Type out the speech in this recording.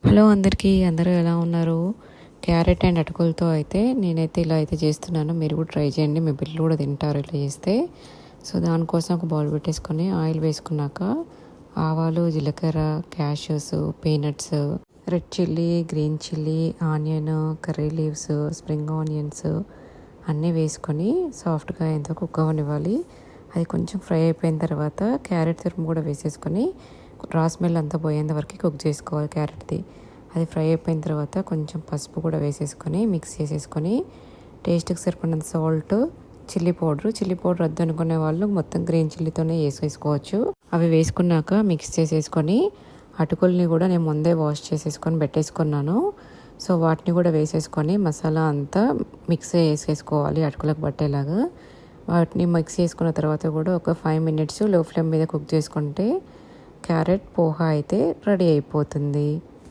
Hello అందరికీ, అందరూ ఎలా ఉన్నారు? క్యారెట్ అండ్ అటుకులతో అయితే నేనైతే ఇలా అయితే చేస్తున్నాను. మీరు కూడా ట్రై చేయండి. మీ పిల్లలు కూడా తింటారు ఇట్లా చేస్తే. సో దానికోసం ఒక బౌల్ పెట్టేసుకొని ఆయిల్ వేసుకున్నాక ఆవాలు, జీలకర్ర, cashews, peanuts, red chilli, green chilli, onion, curry leaves, spring onions అన్నీ వేసుకొని సాఫ్ట్గా ఎంతో కుక్ అవ్వనివ్వాలి. అది కొంచెం ఫ్రై అయిపోయిన తర్వాత క్యారెట్ తురుము కూడా వేసేసుకొని రా స్మెల్ అంతా పోయేంత వరకు కుక్ చేసుకోవాలి క్యారెట్ది. అది ఫ్రై అయిపోయిన తర్వాత కొంచెం పసుపు కూడా వేసేసుకొని మిక్స్ చేసేసుకొని టేస్ట్కి సరిపడినంత సాల్ట్, చిల్లీ పౌడర్ వద్దు అనుకునే వాళ్ళు మొత్తం గ్రీన్ చిల్లీతోనే వేసేసుకోవచ్చు. అవి వేసుకున్నాక మిక్స్ చేసేసుకొని అటుకుల్ని కూడా నేను ముందే వాష్ చేసేసుకొని పెట్టేసుకున్నాను. సో వాటిని కూడా వేసేసుకొని మసాలా అంతా మిక్స్ చేసేసుకోవాలి అటుకులకు పట్టేలాగా. వాటిని మిక్స్ చేసుకున్న తర్వాత కూడా ఒక 5 minutes లో ఫ్లేమ్ మీద కుక్ చేసుకుంటే క్యారెట్ పోహా అయితే రెడీ అయిపోతుంది.